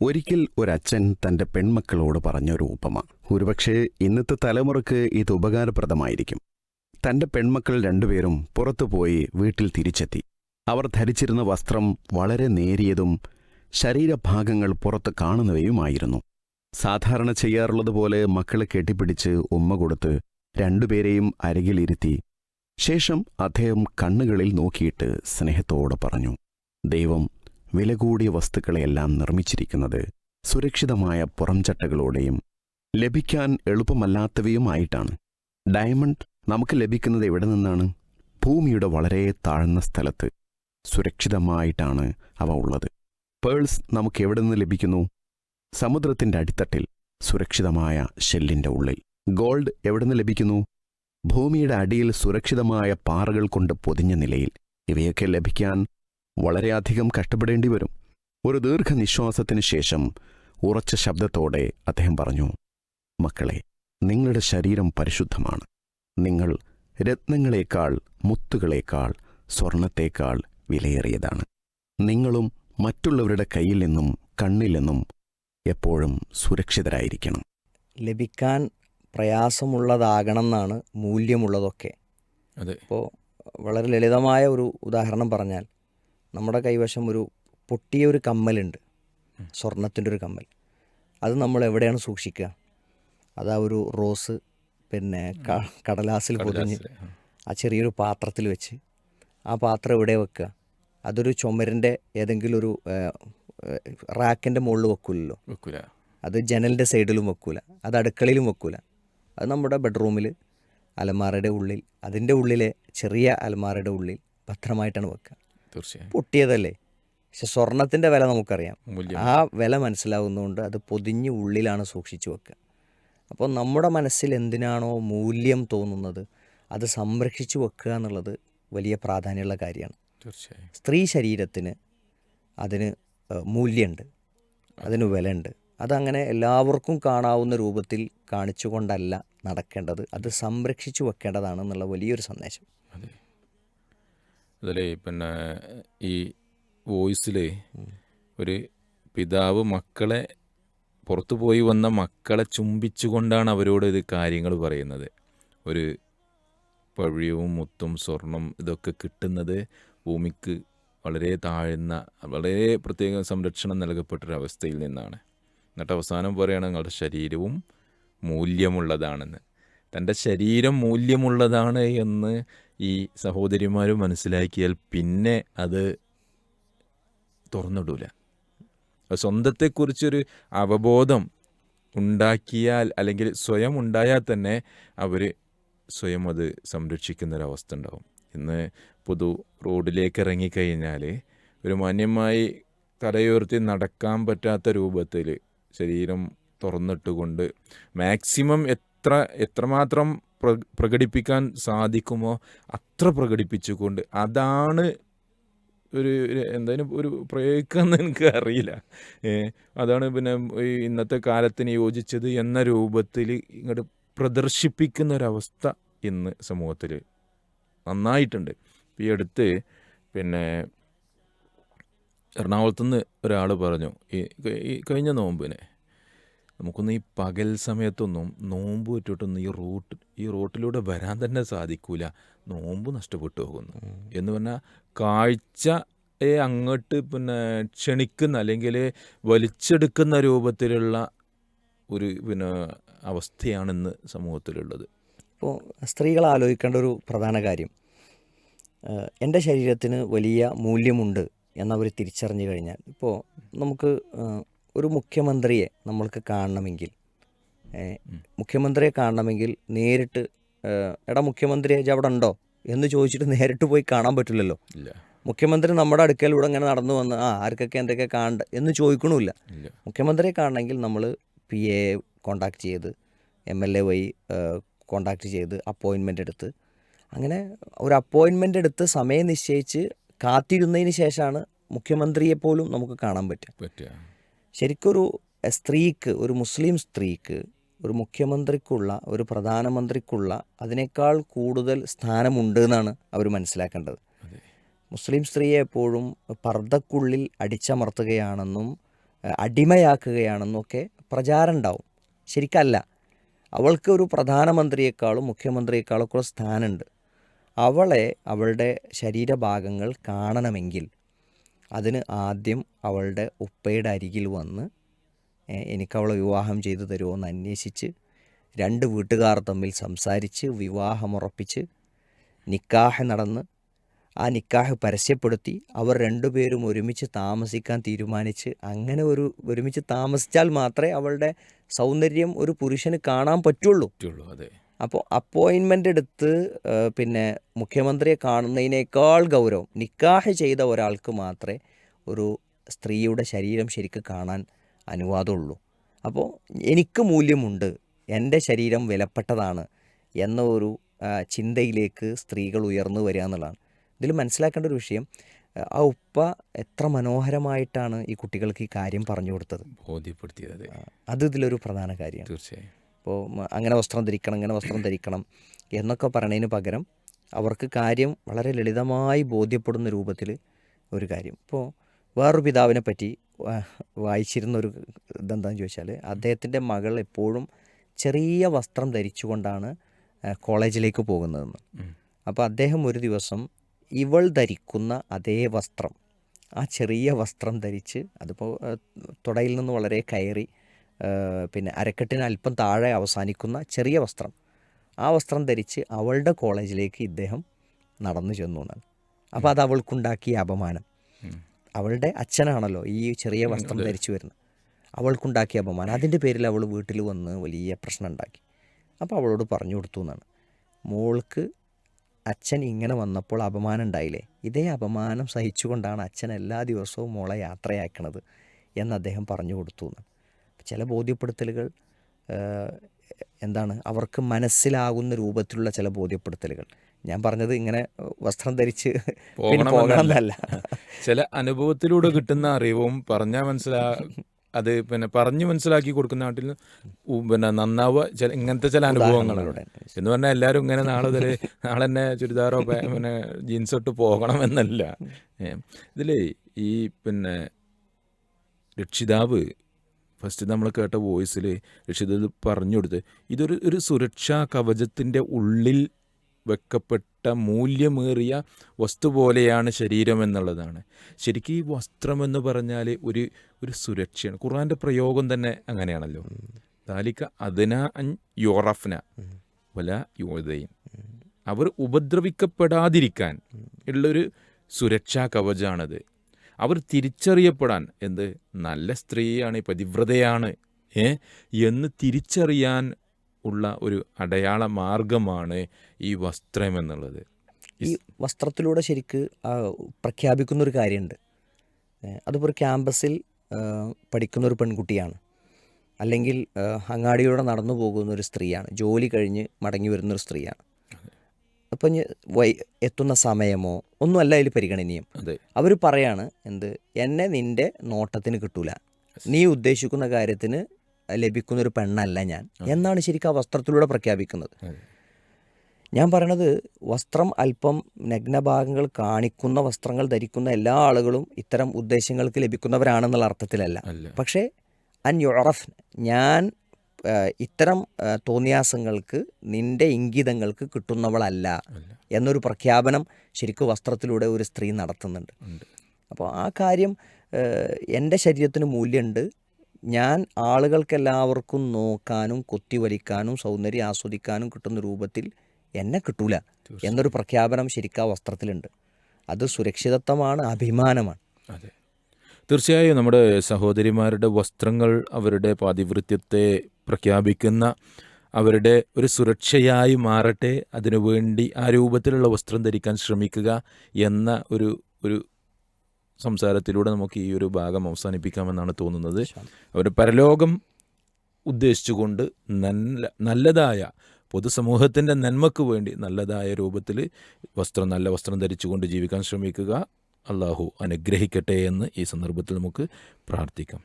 ഒരിക്കൽ ഒരച്ഛൻ തൻ്റെ പെൺമക്കളോട് പറഞ്ഞൊരു ഉപമ. ഒരുപക്ഷെ ഇന്നത്തെ തലമുറക്ക് ഇത് ഉപകാരപ്രദമായിരിക്കും. തൻ്റെ പെൺമക്കൾ രണ്ടുപേരും പുറത്തുപോയി വീട്ടിൽ തിരിച്ചെത്തി. അവർ ധരിച്ചിരുന്ന വസ്ത്രം വളരെ നേരിയതും ശരീരഭാഗങ്ങൾ പുറത്ത് കാണുന്നവയുമായിരുന്നു. സാധാരണ ചെയ്യാറുള്ളതുപോലെ മക്കളെ കെട്ടിപ്പിടിച്ച് ഉമ്മ കൊടുത്ത് രണ്ടുപേരെയും അരികിലിരുത്തി ശേഷം അദ്ദേഹം കണ്ണുകളിൽ നോക്കിയിട്ട് സ്നേഹത്തോടെ പറഞ്ഞു, ദൈവം വില കൂടിയ വസ്തുക്കളെയെല്ലാം നിർമ്മിച്ചിരിക്കുന്നത് സുരക്ഷിതമായ പുറംചട്ടകളോടെയും ലഭിക്കാൻ എളുപ്പമല്ലാത്തവയുമായിട്ടാണ്. ഡയമണ്ട് നമുക്ക് ലഭിക്കുന്നത് എവിടെ നിന്നാണ്? ഭൂമിയുടെ വളരെ താഴ്ന്ന സ്ഥലത്ത് സുരക്ഷിതമായിട്ടാണ് അവ ഉള്ളത്. പേൾസ് നമുക്ക് എവിടെ നിന്ന് ലഭിക്കുന്നു? സമുദ്രത്തിൻ്റെ അടിത്തട്ടിൽ സുരക്ഷിതമായ ഷെല്ലിൻ്റെ ഉള്ളിൽ. ഗോൾഡ് എവിടെ നിന്ന് ലഭിക്കുന്നു? ഭൂമിയുടെ അടിയിൽ സുരക്ഷിതമായ പാറകൾ കൊണ്ട് പൊതിഞ്ഞ നിലയിൽ. ഇവയൊക്കെ ലഭിക്കാൻ വളരെയധികം കഷ്ടപ്പെടേണ്ടി വരും. ഒരു ദീർഘനിശ്വാസത്തിനു ശേഷം ഉറച്ച ശബ്ദത്തോടെ അദ്ദേഹം പറഞ്ഞു, മക്കളെ, നിങ്ങളുടെ ശരീരം പരിശുദ്ധമാണ്. നിങ്ങൾ രത്നങ്ങളേക്കാൾ, മുത്തുകളേക്കാൾ, സ്വർണത്തേക്കാൾ വിലയേറിയതാണ്. നിങ്ങളും മറ്റുള്ളവരുടെ കയ്യിൽ നിന്നും കണ്ണിൽ നിന്നും എപ്പോഴും സുരക്ഷിതരായിരിക്കണം. ലഭിക്കാൻ പ്രയാസമുള്ളതാകണം എന്നാണ് മൂല്യമുള്ളതൊക്കെ. ഇപ്പോൾ വളരെ ലളിതമായ ഒരു ഉദാഹരണം പറഞ്ഞാൽ, നമ്മുടെ കൈവശം ഒരു പൊട്ടിയ ഒരു കമ്മലുണ്ട്, സ്വർണത്തിൻ്റെ ഒരു കമ്മൽ. അത് നമ്മൾ എവിടെയാണ് സൂക്ഷിക്കുക? അതാ ഒരു റോസ് കടലാസിൽ പൊതിഞ്ഞ് ആ ചെറിയൊരു പാത്രത്തിൽ വെച്ച്, ആ പാത്രം എവിടെ വെക്കുക? അതൊരു ചുമരിൻ്റെ ഏതെങ്കിലും ഒരു റാക്കിൻ്റെ മുകളിൽ വെക്കൂലല്ലോ. അത് ജനലിൻ്റെ സൈഡിലും വെക്കൂല, അത് അടുക്കളയിലും വെക്കൂല. അത് നമ്മുടെ ബെഡ്റൂമിൽ അലമാരയുടെ ഉള്ളിൽ, അതിൻ്റെ ഉള്ളിലെ ചെറിയ അലമാരയുടെ ഉള്ളിൽ ഭദ്രമായിട്ടാണ് വെക്കുക. തീർച്ചയായും പൊട്ടിയതല്ലേ, പക്ഷെ സ്വർണത്തിൻ്റെ വില നമുക്കറിയാം. ആ വില മനസ്സിലാവുന്നതുകൊണ്ട് അത് പൊതിഞ്ഞ് ഉള്ളിലാണ് സൂക്ഷിച്ചു വെക്കുക. അപ്പോൾ നമ്മുടെ മനസ്സിൽ എന്തിനാണോ മൂല്യം തോന്നുന്നത് അത് സംരക്ഷിച്ചു വെക്കുക എന്നുള്ളത് വലിയ പ്രാധാന്യമുള്ള കാര്യമാണ്. തീർച്ചയായും സ്ത്രീ ശരീരത്തിന് അതിന് മൂല്യമുണ്ട്, അതിന് വിലയുണ്ട്. അതങ്ങനെ എല്ലാവർക്കും കാണാവുന്ന രൂപത്തിൽ കാണിച്ചുകൊണ്ടല്ല നടക്കേണ്ടത്, അത് സംരക്ഷിച്ചു വെക്കേണ്ടതാണെന്നുള്ള വലിയൊരു സന്ദേശം. അതെ. അതല്ലേ പിന്നെ ഈ വോയിസിൽ ഒരു പിതാവ് മക്കളെ പുറത്തു പോയി വന്ന മക്കളെ ചുംബിച്ചുകൊണ്ടാണ് അവരോട് ഇത് കാര്യങ്ങൾ പറയുന്നത്. ഒരു പവിഴവും മുത്തും സ്വർണം ഇതൊക്കെ കിട്ടുന്നത് ഭൂമിക്ക് വളരെ താഴ്ന്ന, വളരെ പ്രത്യേക സംരക്ഷണം നൽകപ്പെട്ടൊരവസ്ഥയിൽ നിന്നാണ്. എന്നിട്ട് അവസാനം പറയുകയാണ്, നിങ്ങളുടെ ശരീരവും മൂല്യമുള്ളതാണെന്ന്. തൻ്റെ ശരീരം മൂല്യമുള്ളതാണ് എന്ന് ഈ സഹോദരിമാർ മനസ്സിലാക്കിയാൽ പിന്നെ അത് തുറന്നിടൂല. സ്വന്തത്തെക്കുറിച്ചൊരു അവബോധം ഉണ്ടാക്കിയാൽ, അല്ലെങ്കിൽ സ്വയം ഉണ്ടായാൽ തന്നെ അവർ സ്വയം അത് സംരക്ഷിക്കുന്നൊരവസ്ഥ ഉണ്ടാവും. ഇന്ന് റോഡിലേക്ക് ഇറങ്ങിക്കഴിഞ്ഞാൽ ഒരു മാന്യമായി തലയുയർത്തി നടക്കാൻ പറ്റാത്ത രൂപത്തിൽ ശരീരം തുറന്നിട്ടുകൊണ്ട് മാക്സിമം എത്രമാത്രം പ്രകടിപ്പിക്കാൻ സാധിക്കുമോ അത്ര പ്രകടിപ്പിച്ചുകൊണ്ട്, അതാണ് എന്തായാലും ഒരു പ്രയോഗിക്കാമെന്ന് എനിക്ക് അറിയില്ല. അതാണ് പിന്നെ ഈ ഇന്നത്തെ കാലത്തിന് യോജിച്ചത് എന്ന രൂപത്തിൽ ഇങ്ങോട്ട് പ്രദർശിപ്പിക്കുന്ന ഒരവസ്ഥ ഇന്ന് സമൂഹത്തിൽ നന്നായിട്ടുണ്ട്. ഈ അടുത്ത് പിന്നെ എറണാകുളത്തുനിന്ന് ഒരാൾ പറഞ്ഞു, ഈ കഴിഞ്ഞ നോമ്പിനെ നമുക്കൊന്നും ഈ പകൽ സമയത്തൊന്നും നോമ്പ് പറ്റിയിട്ടൊന്നും ഈ റോട്ടിലൂടെ വരാൻ തന്നെ സാധിക്കൂല, നോമ്പ് നഷ്ടപ്പെട്ടു പോകുന്നു എന്ന് പറഞ്ഞാൽ കാഴ്ചയെ അങ്ങോട്ട് പിന്നെ ക്ഷണിക്കുന്ന അല്ലെങ്കിൽ വലിച്ചെടുക്കുന്ന രൂപത്തിലുള്ള ഒരു അവസ്ഥയാണ് ഇന്ന് സമൂഹത്തിലുള്ളത്. ഇപ്പോൾ സ്ത്രീകൾ ആലോചിക്കേണ്ട ഒരു പ്രധാന കാര്യം, എൻ്റെ ശരീരത്തിന് വലിയ മൂല്യമുണ്ട് എന്നവർ തിരിച്ചറിഞ്ഞു കഴിഞ്ഞാൽ, ഇപ്പോൾ നമുക്ക് ഒരു മുഖ്യമന്ത്രിയെ നമ്മൾക്ക് കാണണമെങ്കിൽ, മുഖ്യമന്ത്രിയെ കാണണമെങ്കിൽ നേരിട്ട് എടാ മുഖ്യമന്ത്രിയെ അവിടെ ഉണ്ടോ എന്ന് ചോദിച്ചിട്ട് നേരിട്ട് പോയി കാണാൻ പറ്റില്ലല്ലോ. മുഖ്യമന്ത്രി നമ്മുടെ അടുക്കലൂടെ ഇങ്ങനെ നടന്നു വന്ന് ആർക്കൊക്കെ എന്തൊക്കെ കാണണ്ട എന്ന് ചോദിക്കണമില്ല. മുഖ്യമന്ത്രിയെ കാണണമെങ്കിൽ നമ്മൾ PA കോണ്ടാക്ട് ചെയ്ത്, MLA വഴി കോണ്ടാക്ട് ചെയ്ത് അപ്പോയിൻമെൻ്റ് എടുത്ത്, അങ്ങനെ ഒരു അപ്പോയിൻമെൻ്റ് എടുത്ത് സമയം നിശ്ചയിച്ച് കാത്തിരുന്നതിന് ശേഷമാണ് മുഖ്യമന്ത്രിയെപ്പോലും നമുക്ക് കാണാൻ പറ്റുക. ശരിക്കൊരു സ്ത്രീക്ക്, ഒരു മുസ്ലിം സ്ത്രീക്ക് ഒരു മുഖ്യമന്ത്രിക്കുള്ള, ഒരു പ്രധാനമന്ത്രിക്കുള്ള അതിനേക്കാൾ കൂടുതൽ സ്ഥാനമുണ്ട് എന്നാണ് അവർ മനസ്സിലാക്കേണ്ടത്. മുസ്ലിം സ്ത്രീയെ എപ്പോഴും പർദ്ദക്കുള്ളിൽ അടിച്ചമർത്തുകയാണെന്നും അടിമയാക്കുകയാണെന്നൊക്കെ പ്രചാരം ഉണ്ടാവും. ശരിക്കല്ല. അവൾക്ക് ഒരു പ്രധാനമന്ത്രിയെക്കാളും മുഖ്യമന്ത്രിയെക്കാളൊക്കെ സ്ഥാനമുണ്ട്. അവളെ അവളുടെ ശരീരഭാഗങ്ങൾ കാണണമെങ്കിൽ അതിന് ആദ്യം അവളുടെ ഉപ്പയുടെ അരികിൽ വന്ന് എനിക്കവളെ വിവാഹം ചെയ്തു തരുമോ എന്ന് അന്വേഷിച്ച് 2 വീട്ടുകാർ തമ്മിൽ സംസാരിച്ച് വിവാഹമുറപ്പിച്ച് നിക്കാഹ് നടന്ന് ആ നിക്കാഹ് പരസ്യപ്പെടുത്തി അവർ 2 പേരും ഒരുമിച്ച് താമസിക്കാൻ തീരുമാനിച്ച് അങ്ങനെ ഒരുമിച്ച് താമസിച്ചാൽ മാത്രമേ അവളുടെ സൗന്ദര്യം ഒരു പുരുഷന് കാണാൻ പറ്റുള്ളൂ. അതെ. അപ്പോൾ അപ്പോയിൻമെൻ്റ് എടുത്ത് പിന്നെ മുഖ്യമന്ത്രിയെ കാണുന്നതിനേക്കാൾ ഗൗരവം നിക്കാഹ് ചെയ്ത ഒരാൾക്ക് മാത്രമേ ഒരു സ്ത്രീയുടെ ശരീരം ശരിക്ക് കാണാൻ അനുവാദമുള്ളൂ. അപ്പോൾ എനിക്ക് മൂല്യമുണ്ട്, എൻ്റെ ശരീരം വിലപ്പെട്ടതാണ് എന്ന ഒരു ചിന്തയിലേക്ക് സ്ത്രീകൾ ഉയർന്നു വരിക എന്നുള്ളതാണ്. ഇതിൽ മനസ്സിലാക്കേണ്ട ഒരു വിഷയം, ആ ഉപ്പ എത്ര മനോഹരമായിട്ടാണ് ഈ കുട്ടികൾക്ക് ഈ കാര്യം പറഞ്ഞു കൊടുത്തത്, ബോധ്യപ്പെടുത്തിയത്. അത് ഇതിലൊരു പ്രധാന കാര്യമാണ്. തീർച്ചയായും. ഇപ്പോൾ അങ്ങനെ വസ്ത്രം ധരിക്കണം, ഇങ്ങനെ വസ്ത്രം ധരിക്കണം എന്നൊക്കെ പറയുന്നതിന് പകരം അവർക്ക് കാര്യം വളരെ ലളിതമായി ബോധ്യപ്പെടുന്ന രൂപത്തിൽ ഒരു കാര്യം. ഇപ്പോൾ വേറൊരു പിതാവിനെ പറ്റി വായിച്ചിരുന്നൊരു ഇതെന്താണെന്ന് ചോദിച്ചാൽ, അദ്ദേഹത്തിൻ്റെ മകൾ എപ്പോഴും ചെറിയ വസ്ത്രം ധരിച്ചുകൊണ്ടാണ് കോളേജിലേക്ക് പോകുന്നതെന്ന്. അപ്പോൾ അദ്ദേഹം ഒരു ദിവസം ഇവൾ ധരിക്കുന്ന അതേ വസ്ത്രം, ആ ചെറിയ വസ്ത്രം ധരിച്ച്, അതിപ്പോൾ തുടയിൽ നിന്ന് വളരെ കയറി പിന്നെ അരക്കെട്ടിന് അല്പം താഴെ അവസാനിക്കുന്ന ചെറിയ വസ്ത്രം, ആ വസ്ത്രം ധരിച്ച് അവളുടെ കോളേജിലേക്ക് ഇദ്ദേഹം നടന്നു ചെന്നു എന്നാണ്. അപ്പോൾ അത് അവൾക്കുണ്ടാക്കിയ അപമാനം. അവളുടെ അച്ഛനാണല്ലോ ഈ ചെറിയ വസ്ത്രം ധരിച്ചു വരുന്നത്. അവൾക്കുണ്ടാക്കിയ അപമാനം, അതിൻ്റെ പേരിൽ അവൾ വീട്ടിൽ വന്ന് വലിയ പ്രശ്നം ഉണ്ടാക്കി. അപ്പോൾ അവളോട് പറഞ്ഞു കൊടുത്തു എന്നാണ്, മോൾക്ക് അച്ഛൻ ഇങ്ങനെ വന്നപ്പോൾ അപമാനം ഉണ്ടായില്ലേ, ഇതേ അപമാനം സഹിച്ചുകൊണ്ടാണ് അച്ഛൻ എല്ലാ ദിവസവും മോളെ യാത്രയാക്കണത് എന്ന് അദ്ദേഹം പറഞ്ഞു കൊടുത്തു എന്ന്. ചില ബോധ്യപ്പെടുത്തലുകൾ എന്താണ്, അവർക്ക് മനസ്സിലാകുന്ന രൂപത്തിലുള്ള ചില ബോധ്യപ്പെടുത്തലുകൾ. ഞാൻ പറഞ്ഞത് ഇങ്ങനെ വസ്ത്രം ധരിച്ച് പോകണമെന്നല്ല. ചില അനുഭവത്തിലൂടെ കിട്ടുന്ന അറിവും അത് പറഞ്ഞു മനസ്സിലാക്കി കൊടുക്കുന്ന നാട്ടിൽ നന്നാവുക ഇങ്ങനത്തെ ചില അനുഭവങ്ങളുണ്ട്. എന്ന് പറഞ്ഞാൽ എല്ലാവരും ഇങ്ങനെ നാളെ തന്നെ ചുരിദാറോ ജീൻസ് ഇട്ട് പോകണമെന്നല്ല. ഇതിൽ ഈ രക്ഷിതാവ് ഫസ്റ്റ് നമ്മൾ കേട്ട വോയിസിൽ രക്ഷിതാവ് പറഞ്ഞു കൊടുത്ത് ഇതൊരു സുരക്ഷാ കവചത്തിൻ്റെ ഉള്ളിൽ വെക്കപ്പെട്ട മൂല്യമേറിയ വസ്തു പോലെയാണ് ശരീരം എന്നുള്ളതാണ്. ശരിക്കും ഈ വസ്ത്രം എന്ന് പറഞ്ഞാൽ ഒരു സുരക്ഷയാണ്. ഖുർആൻ്റെ പ്രയോഗം തന്നെ അങ്ങനെയാണല്ലോ. ദാലിക അദ്നാ അൻ യുറഫ്ന വല യുദൈൻ, അവർ ഉപദ്രവിക്കപ്പെടാതിരിക്കാൻ ഉള്ളൊരു സുരക്ഷാ കവചാണത്. അവർ തിരിച്ചറിയപ്പെടാൻ നല്ല സ്ത്രീയാണ്, പതിവ്രതയാണ് എന്ന് തിരിച്ചറിയാൻ ഉള്ള ഒരു അടയാള മാർഗമാണ് ഈ വസ്ത്രം എന്നുള്ളത്. ഈ വസ്ത്രത്തിലൂടെ ശരിക്ക് പ്രഖ്യാപിക്കുന്നൊരു കാര്യമുണ്ട്. അതിപ്പോൾ ഒരു ക്യാമ്പസിൽ പഠിക്കുന്നൊരു പെൺകുട്ടിയാണ്, അല്ലെങ്കിൽ അങ്ങാടിയിലൂടെ നടന്നു പോകുന്നൊരു സ്ത്രീയാണ്, ജോലി കഴിഞ്ഞ് മടങ്ങി വരുന്നൊരു സ്ത്രീയാണ്. അപ്പം എത്തുന്ന സമയമോ ഒന്നുമല്ല അതിൽ പരിഗണനീയം. അവർ പറയാണ് എന്നെ നിൻ്റെ നോട്ടത്തിന് കിട്ടൂല, നീ ഉദ്ദേശിക്കുന്ന കാര്യത്തിന് ലഭിക്കുന്നൊരു പെണ്ണല്ല ഞാൻ എന്നാണ് ശരിക്കും ആ വസ്ത്രത്തിലൂടെ പ്രഖ്യാപിക്കുന്നത്. ഞാൻ പറയണത്, വസ്ത്രം അല്പം നഗ്നഭാഗങ്ങൾ കാണിക്കുന്ന വസ്ത്രങ്ങൾ ധരിക്കുന്ന എല്ലാ ആളുകളും ഇത്തരം ഉദ്ദേശങ്ങൾക്ക് ലഭിക്കുന്നവരാണെന്നുള്ള അർത്ഥത്തിലല്ല. പക്ഷേ അൻ യുറഫ്, ഞാൻ ഇത്തരം തോന്നിയാസങ്ങൾക്ക് നിൻ്റെ ഇംഗിതങ്ങൾക്ക് കിട്ടുന്നവളല്ല എന്നൊരു പ്രഖ്യാപനം ശരിക്കും വസ്ത്രത്തിലൂടെ ഒരു സ്ത്രീ നടത്തുന്നുണ്ട്. അപ്പോൾ ആ കാര്യം, എൻ്റെ ശരീരത്തിന് മൂല്യമുണ്ട്, ഞാൻ ആളുകൾക്കെല്ലാവർക്കും നോക്കാനും കൊത്തിവലിക്കാനും സൗന്ദര്യം ആസ്വദിക്കാനും കിട്ടുന്ന രൂപത്തിൽ എന്നെ കിട്ടൂല എന്നൊരു പ്രഖ്യാപനം ശരിക്കും ആ വസ്ത്രത്തിലുണ്ട്. അത് സുരക്ഷിതത്വമാണ്, അഭിമാനമാണ്. അതെ, തീർച്ചയായും നമ്മുടെ സഹോദരിമാരുടെ വസ്ത്രങ്ങൾ അവരുടെ പാതിവൃത്യത്തെ പ്രഖ്യാപിക്കുന്ന അവരുടെ ഒരു സുരക്ഷയായി മാറട്ടെ. അതിനുവേണ്ടി ആ രൂപത്തിലുള്ള വസ്ത്രം ധരിക്കാൻ ശ്രമിക്കുക എന്ന ഒരു സംസാരത്തിലൂടെ നമുക്ക് ഈ ഒരു ഭാഗം അവസാനിപ്പിക്കാമെന്നാണ് തോന്നുന്നത്. അവർ പരലോകം ഉദ്ദേശിച്ചുകൊണ്ട് നല്ലതായ പൊതുസമൂഹത്തിൻ്റെ നന്മയ്ക്ക് വേണ്ടി നല്ലതായ രൂപത്തിൽ നല്ല വസ്ത്രം ധരിച്ചുകൊണ്ട് ജീവിക്കാൻ ശ്രമിക്കുക. അള്ളാഹു അനുഗ്രഹിക്കട്ടെ എന്ന് ഈ സന്ദർഭത്തിൽ നമുക്ക് പ്രാർത്ഥിക്കാം.